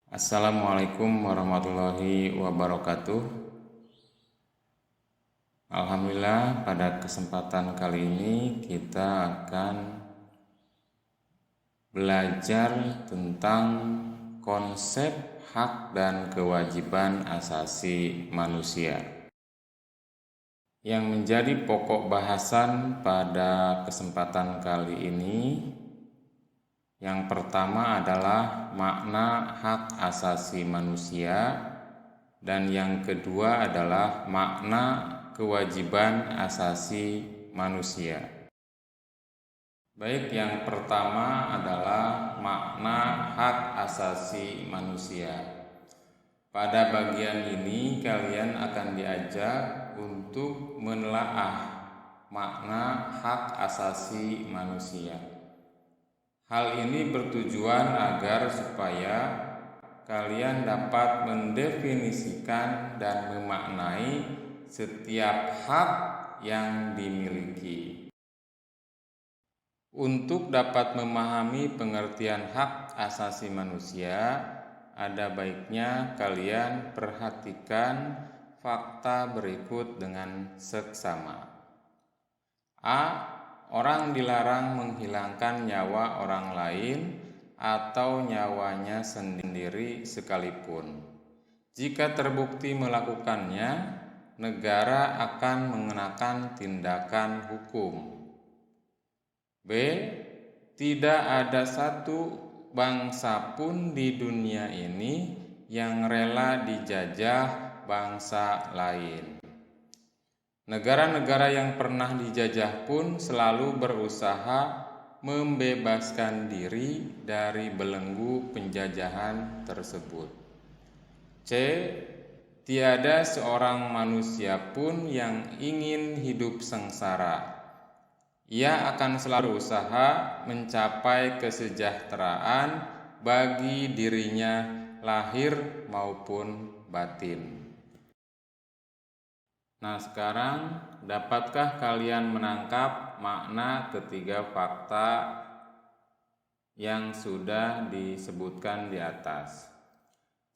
Assalamualaikum warahmatullahi wabarakatuh. Alhamdulillah, pada kesempatan kali ini kita akan belajar tentang konsep hak dan kewajiban asasi manusia. Yang menjadi pokok bahasan pada kesempatan kali ini, yang pertama adalah makna hak asasi manusia, dan yang kedua adalah makna kewajiban asasi manusia. Baik, yang pertama adalah makna hak asasi manusia. Pada bagian ini kalian akan diajak untuk menelaah makna hak asasi manusia. Hal ini bertujuan agar supaya kalian dapat mendefinisikan dan memaknai setiap hak yang dimiliki. Untuk dapat memahami pengertian hak asasi manusia, ada baiknya kalian perhatikan fakta berikut dengan seksama. A. Orang dilarang menghilangkan nyawa orang lain atau nyawanya sendiri sekalipun. Jika terbukti melakukannya, negara akan mengenakan tindakan hukum. B. Tidak ada satu bangsa pun di dunia ini yang rela dijajah bangsa lain. Negara-negara yang pernah dijajah pun selalu berusaha membebaskan diri dari belenggu penjajahan tersebut. C. Tiada seorang manusia pun yang ingin hidup sengsara. Ia akan selalu berusaha mencapai kesejahteraan bagi dirinya lahir maupun batin. Nah, sekarang dapatkah kalian menangkap makna ketiga fakta yang sudah disebutkan di atas?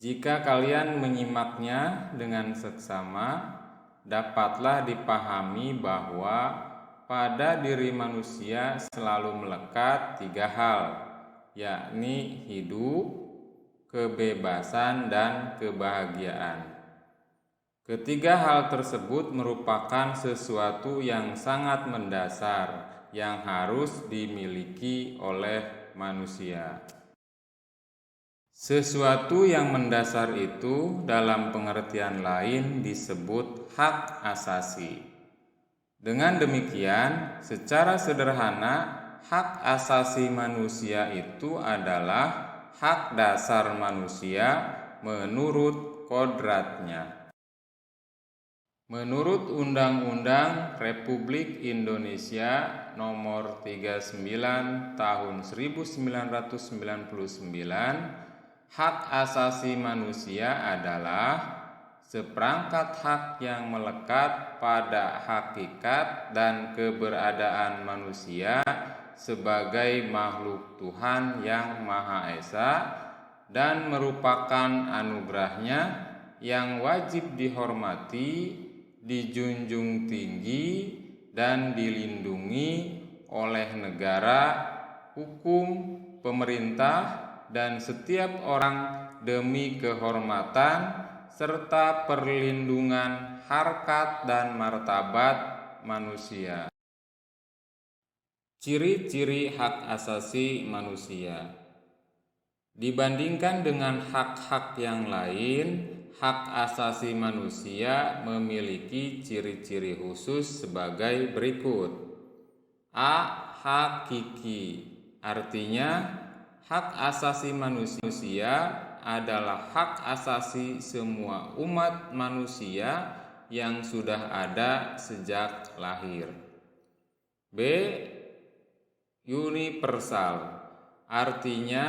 Jika kalian menyimaknya dengan seksama, dapatlah dipahami bahwa pada diri manusia selalu melekat tiga hal, yakni hidup, kebebasan, dan kebahagiaan. Ketiga hal tersebut merupakan sesuatu yang sangat mendasar yang harus dimiliki oleh manusia. Sesuatu yang mendasar itu dalam pengertian lain disebut hak asasi. Dengan demikian, secara sederhana, hak asasi manusia itu adalah hak dasar manusia menurut kodratnya. Menurut Undang-Undang Republik Indonesia Nomor 39 Tahun 1999, hak asasi manusia adalah seperangkat hak yang melekat pada hakikat dan keberadaan manusia sebagai makhluk Tuhan yang Maha Esa dan merupakan anugerahnya yang wajib dihormati, dijunjung tinggi, dan dilindungi oleh negara, hukum, pemerintah, dan setiap orang demi kehormatan serta perlindungan harkat dan martabat manusia. Ciri-ciri hak asasi manusia. Dibandingkan dengan hak-hak yang lain, hak asasi manusia memiliki ciri-ciri khusus sebagai berikut. A. Hakiki, artinya hak asasi manusia adalah hak asasi semua umat manusia yang sudah ada sejak lahir. B. Universal, artinya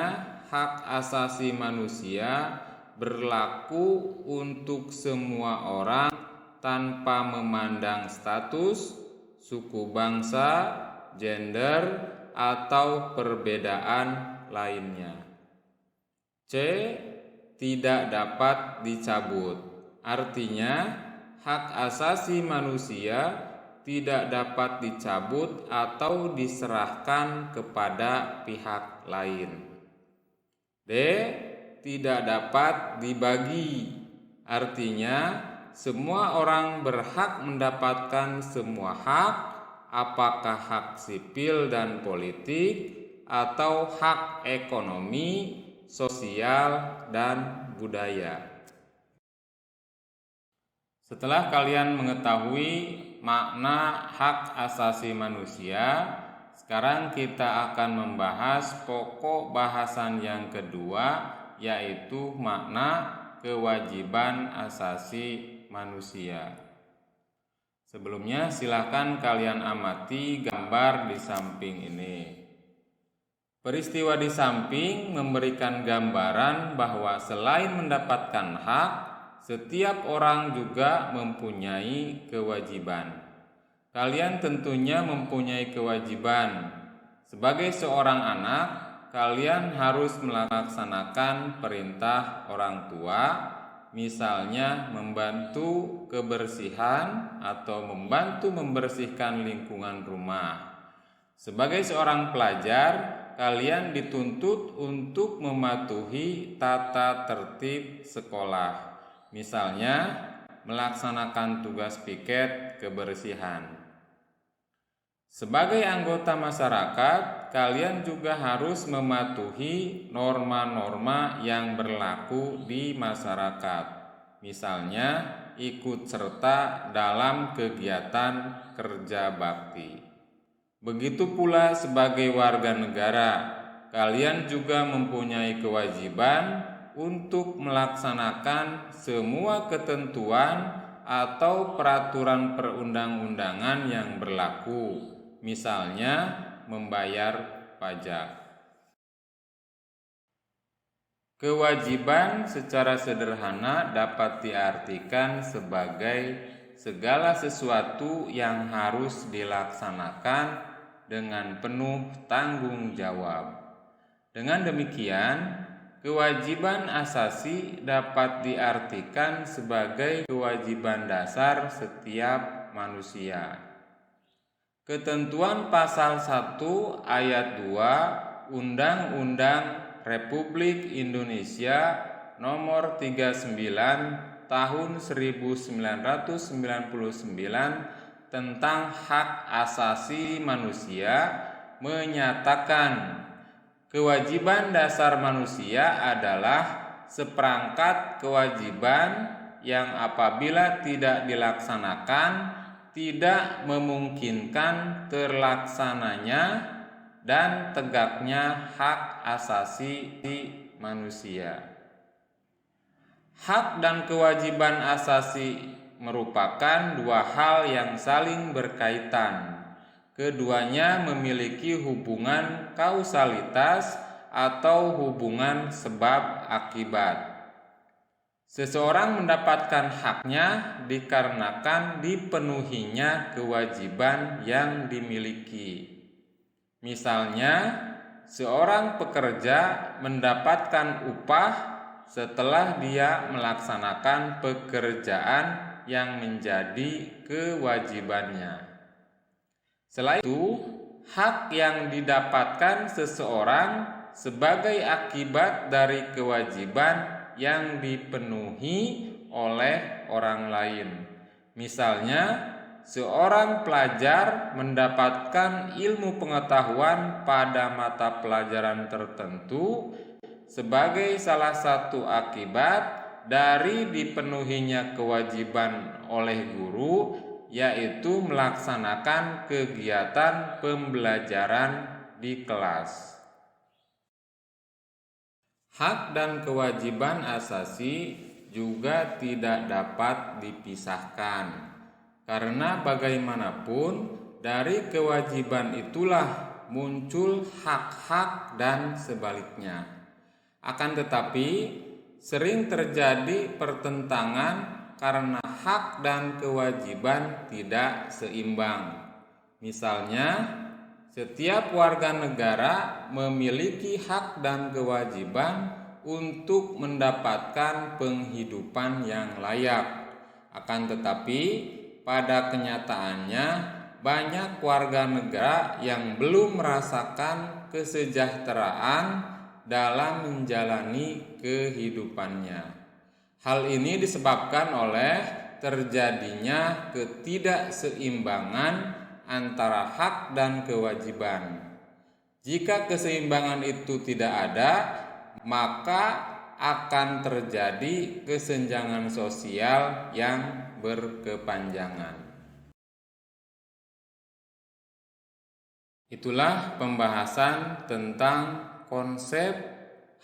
hak asasi manusia berlaku untuk semua orang tanpa memandang status, suku bangsa, gender, atau perbedaan lainnya. C. tidak dapat dicabut. Artinya, hak asasi manusia tidak dapat dicabut atau diserahkan kepada pihak lain. D. Tidak dapat dibagi. Artinya, semua orang berhak mendapatkan semua hak, apakah hak sipil dan politik atau hak ekonomi, sosial, dan budaya. Setelah kalian mengetahui makna hak asasi manusia, sekarang kita akan membahas pokok bahasan yang kedua, yaitu makna kewajiban asasi manusia. Sebelumnya silakan kalian amati gambar di samping ini. Peristiwa di samping memberikan gambaran bahwa selain mendapatkan hak, setiap orang juga mempunyai kewajiban. Kalian tentunya mempunyai kewajiban. Sebagai seorang anak, kalian harus melaksanakan perintah orang tua, misalnya membantu kebersihan atau membantu membersihkan lingkungan rumah. Sebagai seorang pelajar, kalian dituntut untuk mematuhi tata tertib sekolah, misalnya melaksanakan tugas piket kebersihan. Sebagai anggota masyarakat, kalian juga harus mematuhi norma-norma yang berlaku di masyarakat, misalnya ikut serta dalam kegiatan kerja bakti. Begitu pula sebagai warga negara, kalian juga mempunyai kewajiban untuk melaksanakan semua ketentuan atau peraturan perundang-undangan yang berlaku, misalnya membayar pajak. Kewajiban secara sederhana dapat diartikan sebagai segala sesuatu yang harus dilaksanakan dengan penuh tanggung jawab. Dengan demikian, kewajiban asasi dapat diartikan sebagai kewajiban dasar setiap manusia. Ketentuan pasal 1 ayat 2 Undang-Undang Republik Indonesia nomor 39 tahun 1999 tentang hak asasi manusia menyatakan kewajiban dasar manusia adalah seperangkat kewajiban yang apabila tidak dilaksanakan tidak memungkinkan terlaksananya dan tegaknya hak asasi manusia. Hak dan kewajiban asasi merupakan dua hal yang saling berkaitan. Keduanya memiliki hubungan kausalitas atau hubungan sebab akibat. Seseorang mendapatkan haknya dikarenakan dipenuhinya kewajiban yang dimiliki. Misalnya, seorang pekerja mendapatkan upah setelah dia melaksanakan pekerjaan yang menjadi kewajibannya. Selain itu, hak yang didapatkan seseorang sebagai akibat dari kewajiban yang dipenuhi oleh orang lain. Misalnya, seorang pelajar mendapatkan ilmu pengetahuan pada mata pelajaran tertentu sebagai salah satu akibat dari dipenuhinya kewajiban oleh guru, yaitu melaksanakan kegiatan pembelajaran di kelas. Hak dan kewajiban asasi juga tidak dapat dipisahkan, karena bagaimanapun dari kewajiban itulah muncul hak-hak dan sebaliknya. Akan tetapi, sering terjadi pertentangan karena hak dan kewajiban tidak seimbang. Misalnya, setiap warga negara memiliki hak dan kewajiban untuk mendapatkan penghidupan yang layak. Akan tetapi, pada kenyataannya banyak warga negara yang belum merasakan kesejahteraan dalam menjalani kehidupannya. Hal ini disebabkan oleh terjadinya ketidakseimbangan antara hak dan kewajiban. Jika keseimbangan itu tidak ada, maka akan terjadi kesenjangan sosial yang berkepanjangan. Itulah pembahasan tentang konsep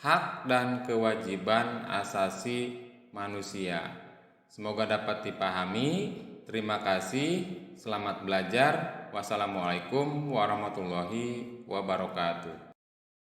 hak dan kewajiban asasi manusia. Semoga dapat dipahami. Terima kasih. Selamat belajar. Wassalamualaikum warahmatullahi wabarakatuh.